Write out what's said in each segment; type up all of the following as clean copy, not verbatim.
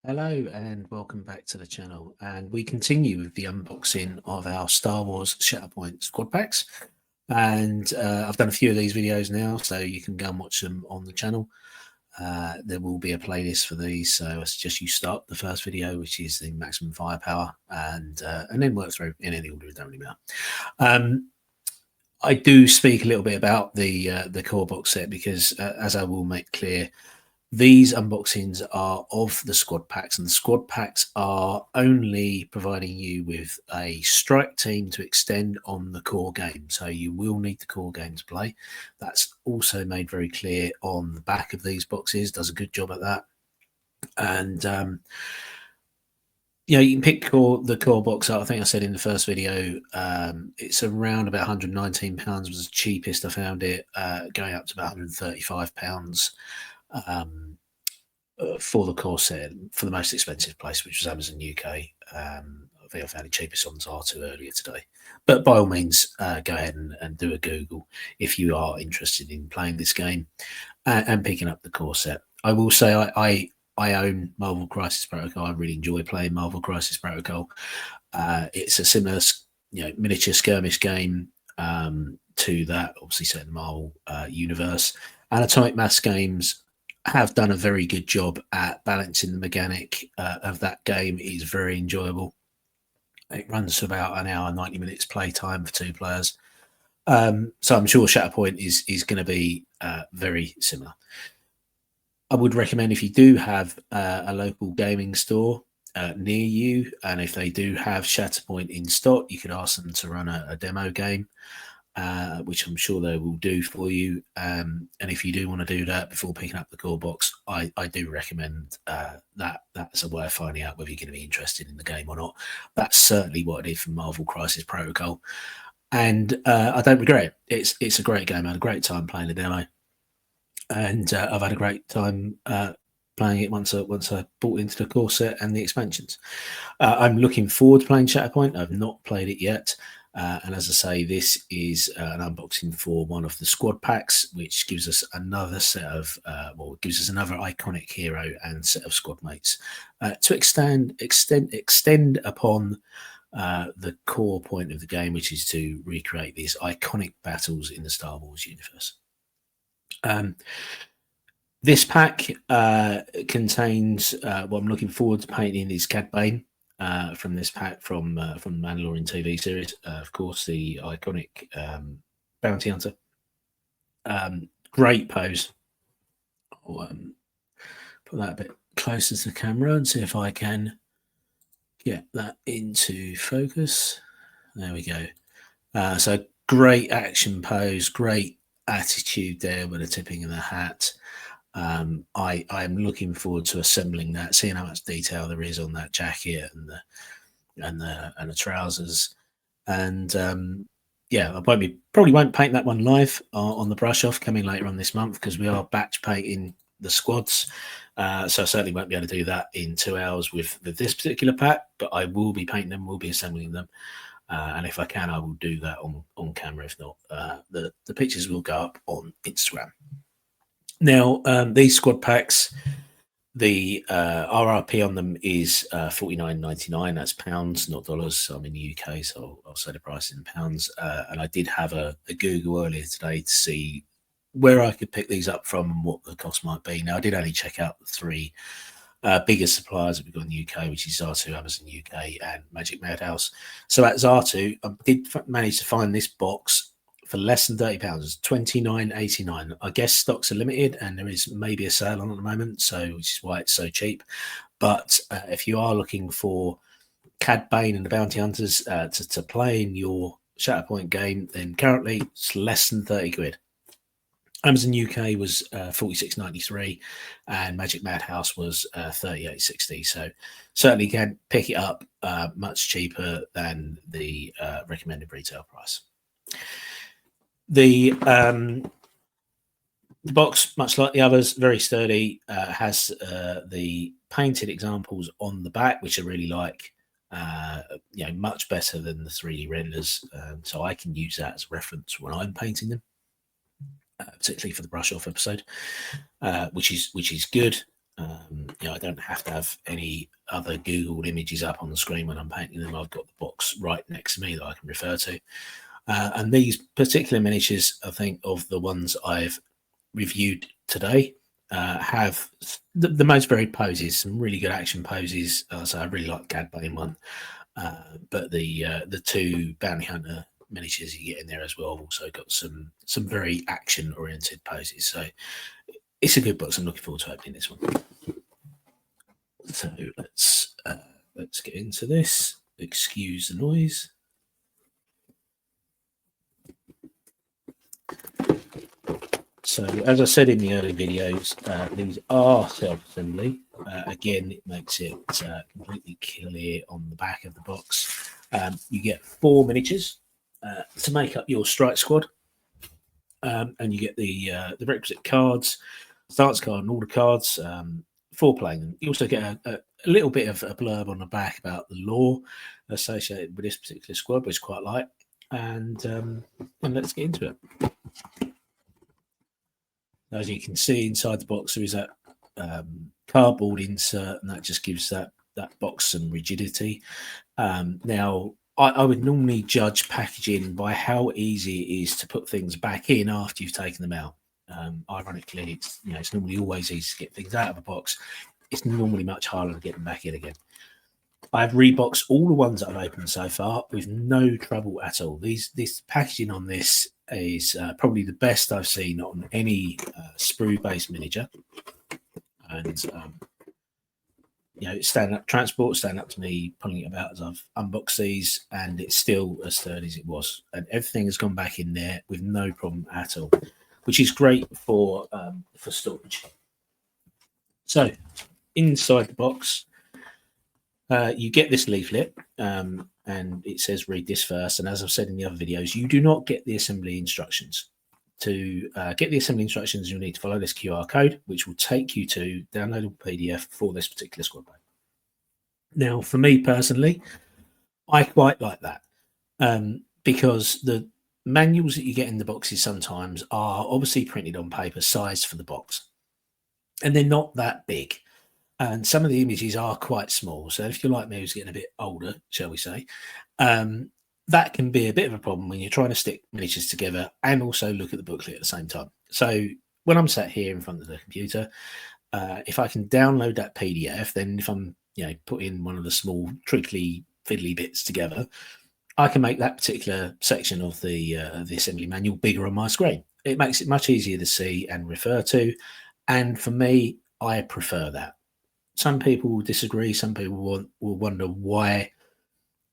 Hello and welcome back to the channel, and we continue with the unboxing of our Star Wars Shatterpoint squad packs. And I've done a few of these videos now, so you can go and watch them on the channel. There will be a playlist for these, so I suggest you start the first video, which is the maximum firepower, and then work through in any order. It don't really matter. I do speak a little bit about the core box set because, as I will make clear, these unboxings are of the squad packs, and the squad packs are only providing you with a strike team to extend on the core game. So you will need the core game to play. That's also made very clear on the back of these boxes. Does a good job at that. And you can pick the core box up. I think I said in the first video, it's around about £119 was the cheapest I found it, going up to about £135. For the core set, for the most expensive place, which was Amazon UK. I think I found it cheapest on Zara2 earlier today. But by all means, go ahead and do a Google if you are interested in playing this game and picking up the core set. I will say I own Marvel Crisis Protocol. I really enjoy playing Marvel Crisis Protocol. It's a similar, miniature skirmish game to that, obviously set in the Marvel universe. And Atomic Mass Games have done a very good job at balancing the mechanic of that game. It is very enjoyable. It runs to about an hour, 90 minutes play time for 2 players. So I'm sure Shatterpoint is going to be very similar. I would recommend, if you do have a local gaming store near you, and if they do have Shatterpoint in stock, you could ask them to run a demo game. Which I'm sure they will do for you. And if you do want to do that before picking up the core box, I do recommend that. That's a way of finding out whether you're going to be interested in the game or not. That's certainly what I did for Marvel Crisis Protocol, and I don't regret it. It's a great game. I had a great time playing the demo, and I've had a great time playing it once I bought into the core set and the expansions. I'm looking forward to playing Shatterpoint. I've not played it yet. And as I say, this is an unboxing for one of the squad packs, which gives us another set of, gives us another iconic hero and set of squad mates to extend upon the core point of the game, which is to recreate these iconic battles in the Star Wars universe. This pack contains what I'm looking forward to painting is Cad Bane. From this pack from the Mandalorian TV series, of course, the iconic bounty hunter. Great pose. I'll put that a bit closer to the camera and see if I can get that into focus. There we go. So great action pose, great attitude there with the tipping of the hat. I'm looking forward to assembling that, seeing how much detail there is on that jacket and the trousers. And yeah, I probably won't paint that one live on the brush off coming later on this month, because we are batch painting the squads. So I certainly won't be able to do that in 2 hours with this particular pack, but I will be painting them, will be assembling them. And if I can, I will do that on camera. If not, the pictures will go up on Instagram. Now, these squad packs, the RRP on them is $49.99. That's pounds, not dollars. I'm in the UK, so I'll say the price in pounds. And I did have a Google earlier today to see where I could pick these up from and what the cost might be. Now, I did only check out the 3 biggest suppliers that we've got in the UK, which is Zara2, Amazon UK, and Magic Madhouse. So at Zara2, I did manage to find this box for less than £30, $29.89. I guess stocks are limited, and there is maybe a sale on at the moment, so which is why it's so cheap. But if you are looking for Cad Bane and the Bounty Hunters to play in your Shatterpoint game, then currently it's less than 30 quid. Amazon UK was $46.93, and Magic Madhouse was $38.60. So certainly can pick it up much cheaper than the recommended retail price. The box, much like the others, very sturdy, has the painted examples on the back, which I really like. Much better than the 3D renders, so I can use that as a reference when I'm painting them, particularly for the brush off episode, which is good. I don't have to have any other Googled images up on the screen when I'm painting them. I've got the box right next to me that I can refer to. And these particular miniatures, I think, of the ones I've reviewed today, have the most varied poses, some really good action poses. So I really like the Cad Bane one, but the two Bounty Hunter miniatures you get in there as well have also got some very action oriented poses. So it's a good box. I'm looking forward to opening this one. So let's get into this. Excuse the noise. So as I said in the early videos, these are self-assembly. Again, it makes it completely clear on the back of the box. You get 4 miniatures to make up your strike squad, and you get the requisite cards, stance card and order cards for playing them. You also get a little bit of a blurb on the back about the lore associated with this particular squad, which is quite light. And let's get into it. As you can see inside the box, there is that cardboard insert, and that just gives that box some rigidity. Now, I would normally judge packaging by how easy it is to put things back in after you've taken them out. Ironically, it's normally always easy to get things out of a box. It's normally much harder to get them back in again. I've reboxed all the ones that I've opened so far with no trouble at all. This packaging on this is probably the best I've seen on any sprue-based miniature. And stand up to me pulling it about as I've unboxed these, and it's still as sturdy as it was. And everything has gone back in there with no problem at all, which is great for storage. So inside the box, you get this leaflet, and it says read this first. And as I've said in the other videos, you do not get the assembly instructions. To get the assembly instructions, you'll need to follow this QR code, which will take you to downloadable PDF for this particular squad pack. Now, for me personally, I quite like that because the manuals that you get in the boxes sometimes are obviously printed on paper, sized for the box, and they're not that big. And some of the images are quite small. So if you're like me, who's getting a bit older, shall we say, that can be a bit of a problem when you're trying to stick miniatures together and also look at the booklet at the same time. So when I'm sat here in front of the computer, if I can download that PDF, then if I'm putting one of the small trickly fiddly bits together, I can make that particular section of the assembly manual bigger on my screen. It makes it much easier to see and refer to. And for me, I prefer that. Some people will disagree. Some people will wonder why,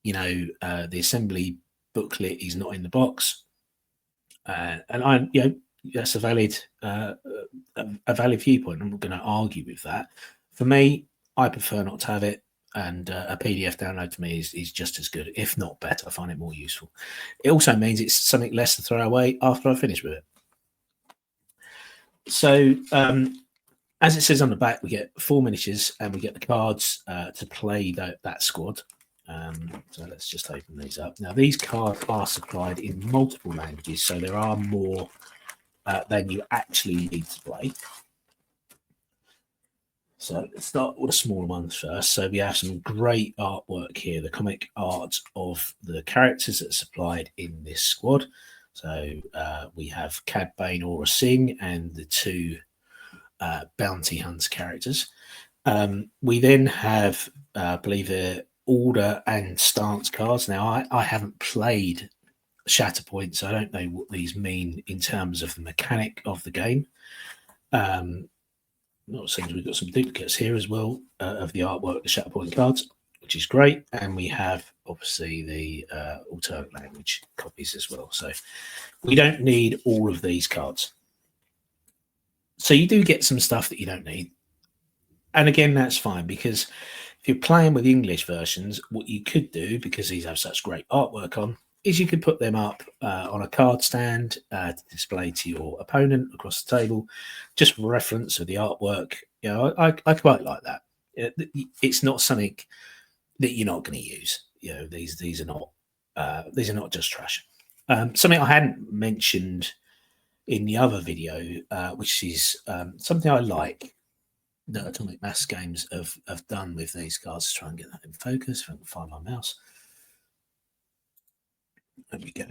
the assembly booklet is not in the box. And that's a valid viewpoint. I'm not going to argue with that. For me, I prefer not to have it, and a PDF download for me is just as good, if not better. I find it more useful. It also means it's something less to throw away after I finish with it. So, as it says on the back, we get 4 miniatures and we get the cards to play that squad. So let's just open these up. Now, these cards are supplied in multiple languages, so there are more than you actually need to play. So let's start with the smaller ones first. So we have some great artwork here, the comic art of the characters that are supplied in this squad. So we have Cad Bane, Aura Singh, and the 2 Bounty Hunter characters. We then have, I believe, the order and stance cards. Now, I haven't played Shatterpoint, so I don't know what these mean in terms of the mechanic of the game. Not saying we've got some duplicates here as well of the artwork, the Shatterpoint cards, which is great. And we have obviously the alternate language copies as well. So we don't need all of these cards. So you do get some stuff that you don't need. And again, that's fine, because if you're playing with English versions, what you could do, because these have such great artwork on, is you could put them up on a card stand to display to your opponent across the table, just for reference of the artwork. I quite like that. It's not something that you're not going to use. These are not just trash. Something I hadn't mentioned in the other video, which is something I like, that Atomic Mass Games have done with these cards. Let's try and get that in focus. If I can find my mouse. There we go.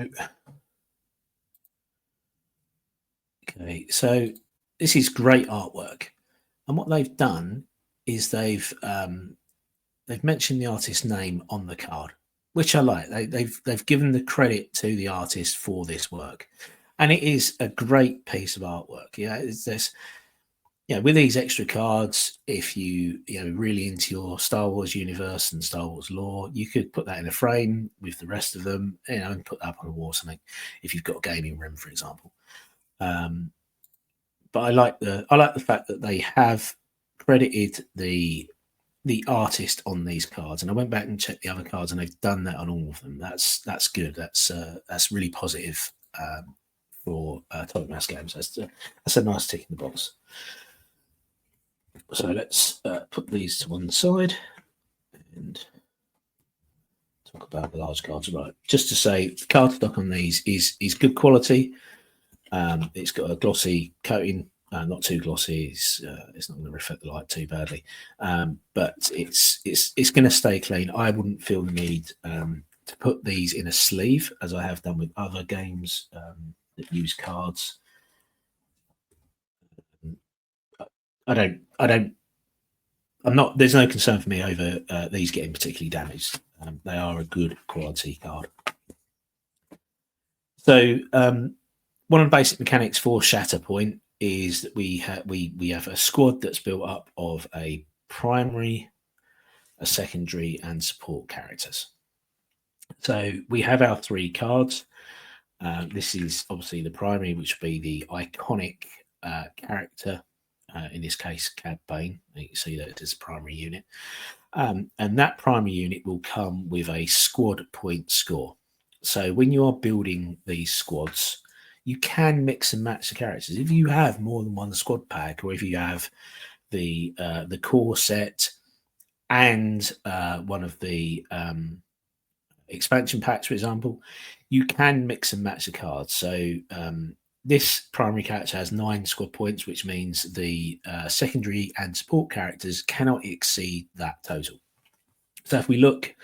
Okay, so this is great artwork, and what they've done is they've mentioned the artist's name on the card, which I like. They've given the credit to the artist for this work, and it is a great piece of artwork. Yeah, it's this. Yeah, with these extra cards, if you really into your Star Wars universe and Star Wars lore, you could put that in a frame with the rest of them, and put that up on a wall or something. If you've got a gaming room, for example. But I like the fact that they have credited the artist on these cards, and I went back and checked the other cards, and they've done that on all of them. That's good. That's really positive for Atomic Mass Games. That's a nice tick in the box. So let's put these to one side and talk about the large cards. Right, just to say, the card stock on these is good quality. It's got a glossy coating, not too glossy. It's not going to reflect the light too badly, but it's going to stay clean. I wouldn't feel the need to put these in a sleeve, as I have done with other games that use cards. I'm not. There's no concern for me over these getting particularly damaged. They are a good quality card. So one of the basic mechanics for Shatterpoint is that we have a squad that's built up of a primary, a secondary, and support characters. So we have our 3 cards. This is obviously the primary, which would be the iconic character. In this case, Cad Bane. You can see that it is a primary unit. And that primary unit will come with a squad point score. So when you are building these squads, you can mix and match the characters. If you have more than one squad pack, or if you have the core set and one of the expansion packs, for example, you can mix and match the cards. So this primary character has 9 squad points, which means the secondary and support characters cannot exceed that total. So if we look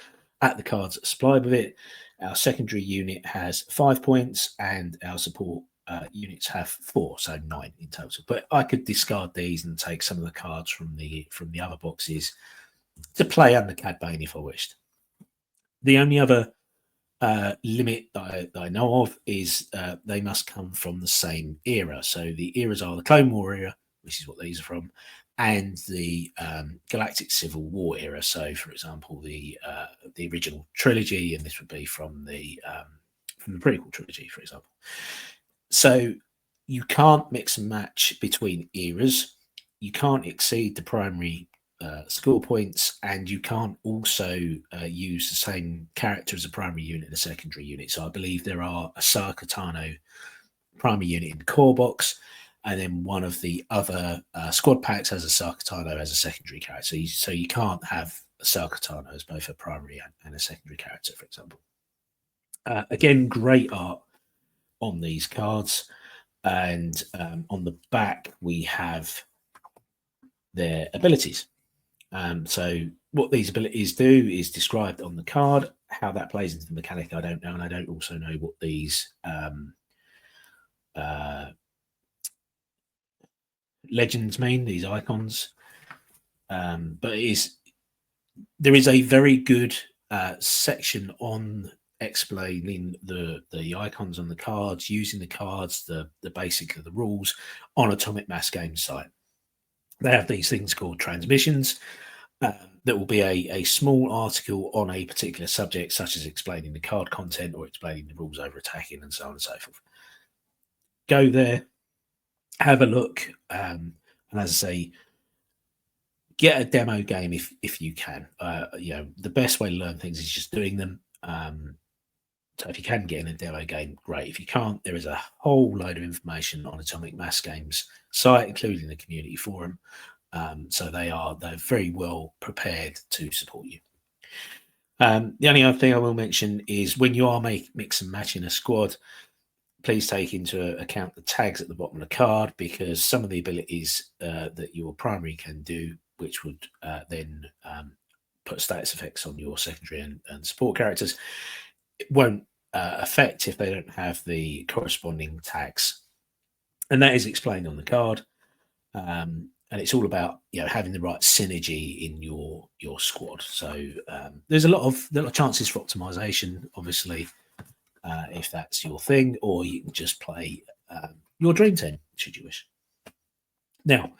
at the cards supplied with it, our secondary unit has 5 points and our support units have 4, so 9 in total. But I could discard these and take some of the cards from the other boxes to play under Cad Bane if I wished. The only other limit that I know of is they must come from the same era. So the eras are the Clone War era, which is what these are from, and the Galactic Civil War era. So, for example, the original trilogy, and this would be from the prequel trilogy, for example. So you can't mix and match between eras. You can't exceed the primary score points, and you can't also use the same character as a primary unit and a secondary unit. So I believe there are a Ahsoka Tano primary unit in the core box, and then one of the other squad packs has a Ahsoka Tano as a secondary character. So you can't have Ahsoka Tano as both a primary and a secondary character, for example. Again, great art on these cards, and on the back we have their abilities. So what these abilities do is described on the card. How that plays into the mechanic, I don't know, and I don't also know what these legends mean, these icons. But there is a very good section on explaining the icons on the cards, using the cards, the basic of the rules on Atomic Mass Games site. They have these things called transmissions. That will be a small article on a particular subject, such as explaining the card content or explaining the rules over attacking and so on and so forth. Go there, have a look, and as I say, get a demo game if you can. The best way to learn things is just doing them. So if you can get in a demo game, great. If you can't, there is a whole load of information on Atomic Mass Games site, including the community forum. So they're very well prepared to support you. The only other thing I will mention is when you are mix and matching a squad, please take into account the tags at the bottom of the card, because some of the abilities that your primary can do, which would then put status effects on your secondary and support characters, it won't affect if they don't have the corresponding tags. And that is explained on the card. And it's all about having the right synergy in your squad. So there's a lot of chances for optimization, obviously, if that's your thing, or you can just play your dream team, should you wish. Now,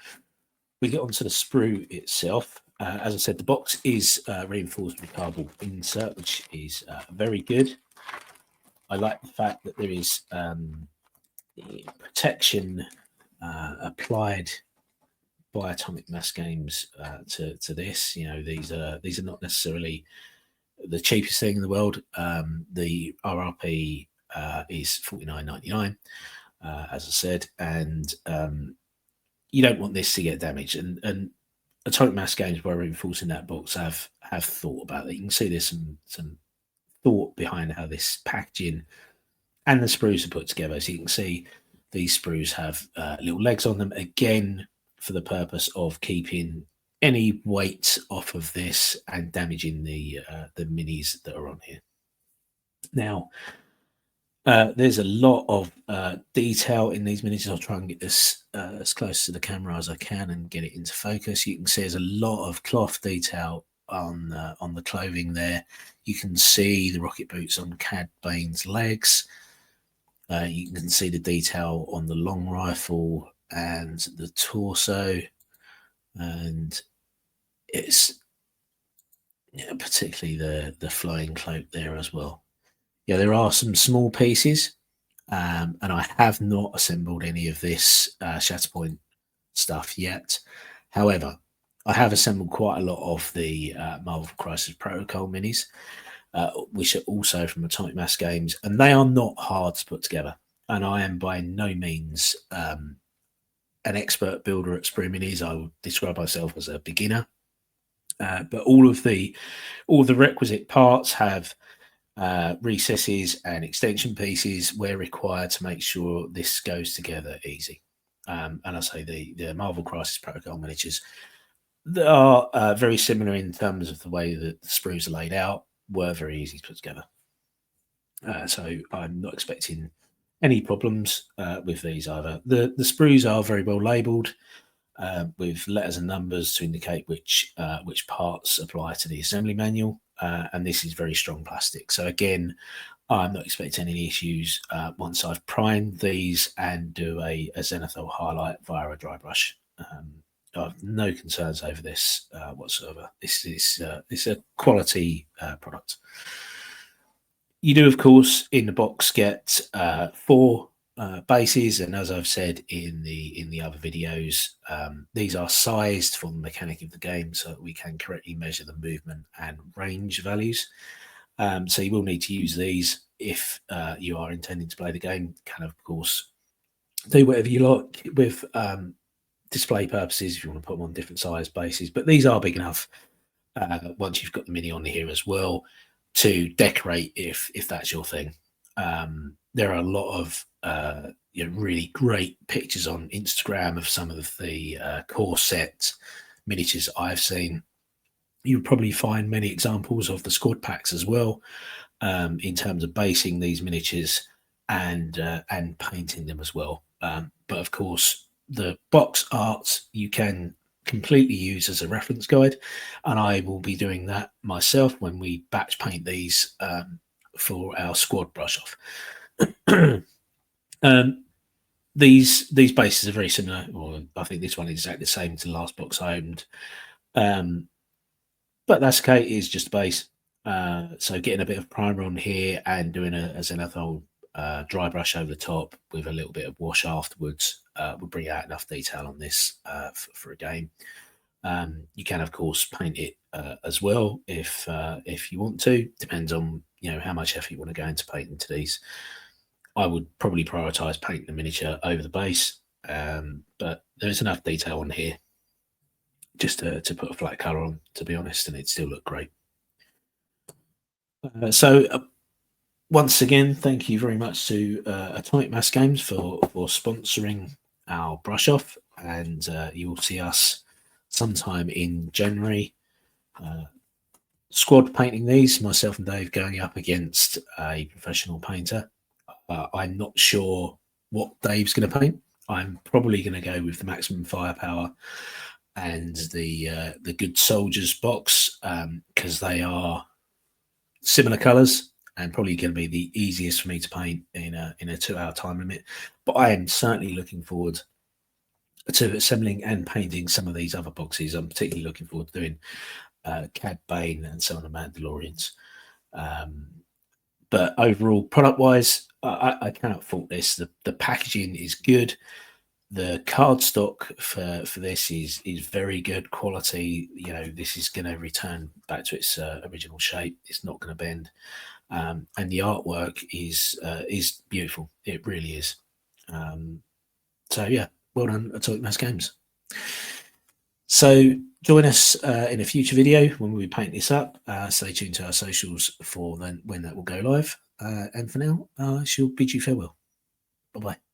we get onto the sprue itself. As I said, the box is reinforced with cardboard insert, which is very good. I like the fact that there is protection applied by Atomic Mass Games to this. These are not necessarily the cheapest thing in the world. The RRP is $49.99, as I said, and you don't want this to get damaged. And Atomic Mass Games, by reinforcing that box, have thought about it. You can see there's some thought behind how this packaging and the sprues are put together. So you can see these sprues have little legs on them, again, for the purpose of keeping any weight off of this and damaging the minis that are on here. Now, there's a lot of detail in these minis. I'll try and get this as close to the camera as I can and get it into focus. You can see there's a lot of cloth detail on the clothing there. You can see the rocket boots on Cad Bane's legs. You can see the detail on the long rifle and the torso, and it's particularly the flying cloak there as well. Yeah, there are some small pieces, and I have not assembled any of this Shatterpoint stuff yet. However, I have assembled quite a lot of the Marvel Crisis Protocol minis, which are also from Atomic Mass Games, and they are not hard to put together. And I am by no means an expert builder at sprue minis. I would describe myself as a beginner, but all of the requisite parts have recesses and extension pieces where required to make sure this goes together easy. And I say the Marvel Crisis Protocol miniatures, they are very similar in terms of the way that the sprues are laid out, were very easy to put together. So I'm not expecting any problems with these either. The sprues are very well labelled with letters and numbers to indicate which parts apply to the assembly manual, and this is very strong plastic. So again, I'm not expecting any issues once I've primed these and do a zenithal highlight via a dry brush. I have no concerns over this whatsoever. This is a quality product. You do, of course, in the box get 4 bases, and as I've said in the other videos, these are sized for the mechanic of the game so that we can correctly measure the movement and range values. So you will need to use these if you are intending to play the game. You can, of course, do whatever you like with display purposes if you want to put them on different size bases, but these are big enough once you've got the mini on here as well to decorate if that's your thing. There are a lot of really great pictures on Instagram of some of the core set miniatures I've seen. You'll probably find many examples of the squad packs as well, in terms of basing these miniatures and painting them as well. But of course, the box art you can completely use as a reference guide, and I will be doing that myself when we batch paint these for our squad brush off. These bases are very similar, or I think this one is exactly the same to the last box I owned, but that's okay. It is just a base. So getting a bit of primer on here and doing a zenithal dry brush over the top with a little bit of wash afterwards will bring out enough detail on this for a game. You can, of course, paint it as well if you want to. Depends on how much effort you want to go into painting to these. I would probably prioritize painting the miniature over the base, but there's enough detail on here just to put a flat color on, to be honest, and it'd still look great. So once again, thank you very much to Atomic Mass Games for sponsoring our brush off, and you will see us sometime in January squad painting these, myself and Dave going up against a professional painter. I'm not sure what Dave's going to paint. I'm probably going to go with the maximum firepower and the good soldiers box, because they are similar colours and probably going to be the easiest for me to paint in a 2-hour time limit. But I am certainly looking forward to assembling and painting some of these other boxes. I'm particularly looking forward to doing Cad Bane and some of the Mandalorians. But overall, product wise, I cannot fault this. The packaging is good. The cardstock for this is very good quality. You know, this is going to return back to its original shape. It's not going to bend, and the artwork is beautiful. It really is. So yeah, well done, Atomic Mass Games. So join us in a future video when we paint this up. Stay tuned to our socials for then when that will go live. And for now, I shall bid you farewell. Bye bye.